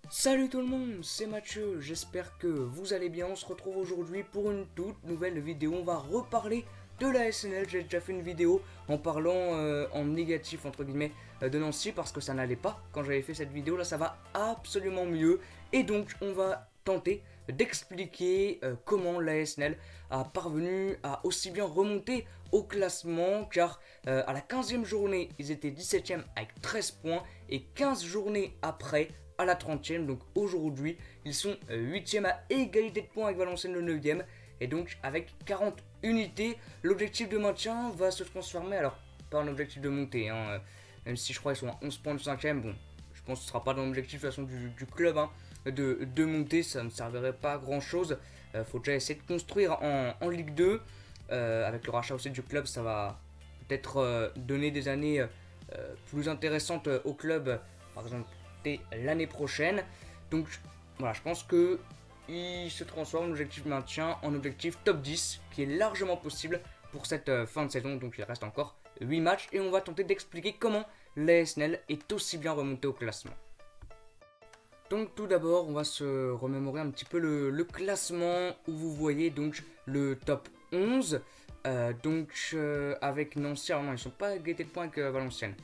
Salut tout le monde, c'est Mathieu, j'espère que vous allez bien. On se retrouve aujourd'hui pour une toute nouvelle vidéo. On va reparler de la SNL. J'ai déjà fait une vidéo en parlant en négatif entre guillemets de Nancy parce que ça n'allait pas quand j'avais fait cette vidéo. Là ça va absolument mieux et donc on va tenter d'expliquer comment la SNL a parvenu à aussi bien remonter au classement, car à la 15e journée ils étaient 17e avec 13 points et 15 journées après à la 30e, donc aujourd'hui ils sont 8e à égalité de points avec Valenciennes le 9e, et donc avec 40 unités, l'objectif de maintien va se transformer, alors pas un objectif de montée, même si je crois qu'ils sont à 11 points du 5e, bon je pense que ce sera pas dans l'objectif de toute façon du club de monter, ça ne servirait pas à grand chose. Faut déjà essayer de construire en Ligue 2, avec le rachat aussi du club ça va peut-être donner des années plus intéressantes au club, par exemple l'année prochaine. Donc voilà, je pense que il se transforme l'objectif de maintien en objectif top 10 qui est largement possible pour cette fin de saison. Donc il reste encore 8 matchs et on va tenter d'expliquer comment l'ASNL est aussi bien remonté au classement. Donc tout d'abord on va se remémorer un petit peu le classement où vous voyez donc le top 11, avec Nancy. Alors non, ils sont pas à égalité de points avec Valenciennes.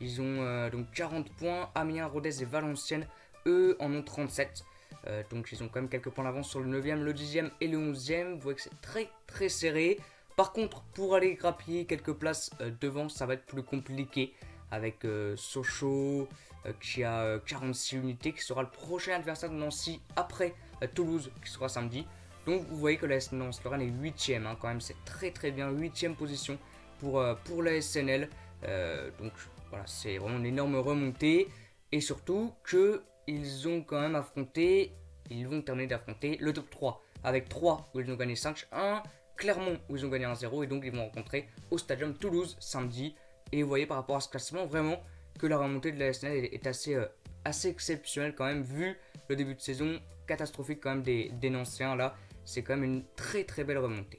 Ils ont donc 40 points, Amiens, Rodez et Valenciennes, eux en ont 37. Donc ils ont quand même quelques points d'avance sur le 9e, le 10e et le 11e. Vous voyez que c'est très serré. Par contre, pour aller grappiller quelques places devant, ça va être plus compliqué. Avec Sochaux qui a 46 unités, qui sera le prochain adversaire de Nancy après Toulouse, qui sera samedi. Donc vous voyez que la SNL Lorraine est 8e, quand même, c'est très bien, 8e position pour la SNL. Donc voilà, c'est vraiment une énorme remontée. Et surtout qu'ils ont quand même affronté, ils vont terminer d'affronter le top 3. Avec 3 où ils ont gagné 5-1, Clermont où ils ont gagné 1-0. Et donc ils vont rencontrer au Stadium Toulouse samedi. Et vous voyez par rapport à ce classement vraiment que la remontée de la SNL est assez exceptionnelle quand même, vu le début de saison catastrophique quand même des Nancéens là. C'est quand même une très belle remontée.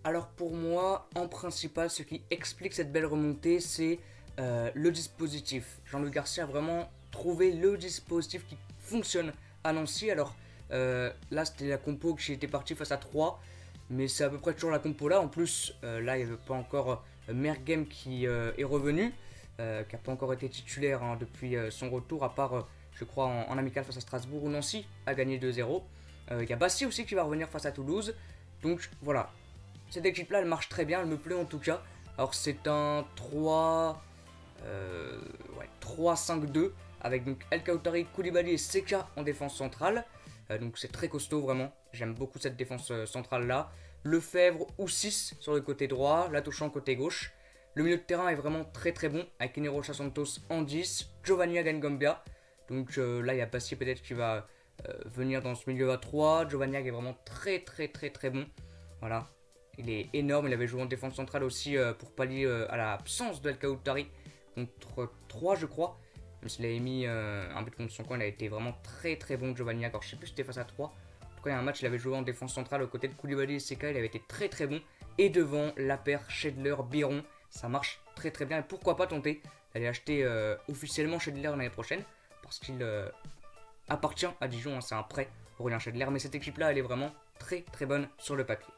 Alors pour moi, en principal, ce qui explique cette belle remontée, c'est le dispositif. Jean-Louis Garcia a vraiment trouvé le dispositif qui fonctionne à Nancy. Alors là, c'était la compo qui était partie face à 3, mais c'est à peu près toujours la compo là. En plus, là, il n'y avait pas encore Mergem qui est revenu, qui n'a pas encore été titulaire depuis son retour, à part, je crois, en amical face à Strasbourg, où Nancy a gagné 2-0. Il y a Bassi aussi qui va revenir face à Toulouse. Donc voilà, cette équipe là elle marche très bien, elle me plaît en tout cas. Alors c'est un 3-5-2 avec donc El Kaoutari, Koulibaly et Seka en défense centrale. Donc c'est très costaud vraiment, j'aime beaucoup cette défense centrale là. Lefebvre ou 6 sur le côté droit, Latouchant côté gauche. Le milieu de terrain est vraiment très bon avec Rocha Santos en 10, Giovanni Ngambia. Donc là il y a Bassi peut-être qui va venir dans ce milieu à 3. Giovanni est vraiment très bon. Voilà. Il est énorme, il avait joué en défense centrale aussi pour pallier à l'absence de El Kaoutari contre 3 je crois. Même s'il avait mis un but contre son camp, il a été vraiment très bon Giovanni. Alors je sais plus si c'était face à 3. En tout cas il y a un match, il avait joué en défense centrale aux côtés de Koulibaly et Seka, il avait été très bon. Et devant la paire Schedler Biron, ça marche très bien. Et pourquoi pas tenter d'aller acheter officiellement Schedler l'année prochaine, parce qu'il appartient à Dijon, c'est un prêt Aurélien Schedler. Mais cette équipe là elle est vraiment très bonne sur le papier.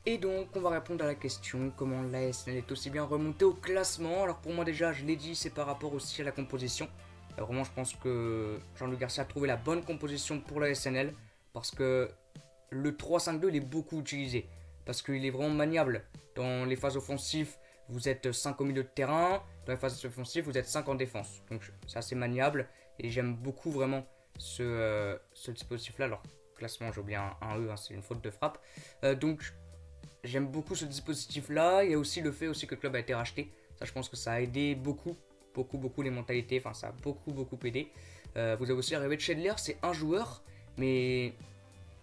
Et donc on va répondre à la question comment l'ASNL est aussi bien remontée au classement. Alors pour moi déjà je l'ai dit, c'est par rapport aussi à la composition. Vraiment je pense que Jean-Louis Garcia a trouvé la bonne composition pour l'ASNL, parce que le 3-5-2 il est beaucoup utilisé, parce qu'il est vraiment maniable. Dans les phases offensives vous êtes 5 au milieu de terrain, dans les phases offensives vous êtes 5 en défense. Donc c'est assez maniable et j'aime beaucoup vraiment ce dispositif là. Alors classement j'ai oublié un E, c'est une faute de frappe. Donc j'aime beaucoup ce dispositif là. Il y a aussi le fait aussi que le club a été racheté. Ça je pense que ça a aidé beaucoup les mentalités. Enfin ça a beaucoup aidé. Vous avez aussi l'arrivée de Schedler. C'est un joueur, mais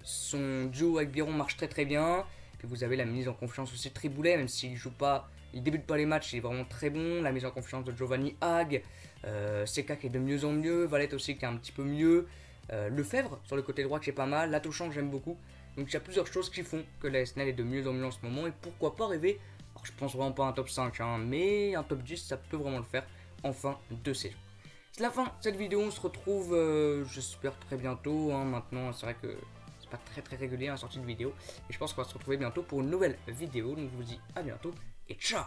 son duo avec Biron marche très bien. Puis vous avez la mise en confiance aussi de Triboulet. Même s'il joue pas, il débute pas les matchs, il est vraiment très bon. La mise en confiance de Giovanni Hag, Seka qui est de mieux en mieux, Valette aussi qui est un petit peu mieux, Lefebvre sur le côté droit qui est pas mal, Latouchant que j'aime beaucoup. Donc il y a plusieurs choses qui font que la SNL est de mieux en mieux en ce moment. Et pourquoi pas rêver, alors je pense vraiment pas un top 5, mais un top 10 ça peut vraiment le faire en fin de saison. c'est la fin de cette vidéo. On se retrouve, j'espère, très bientôt. Hein. Maintenant, c'est vrai que c'est pas très régulier la sortie de vidéo. Et je pense qu'on va se retrouver bientôt pour une nouvelle vidéo. Donc je vous dis à bientôt et ciao.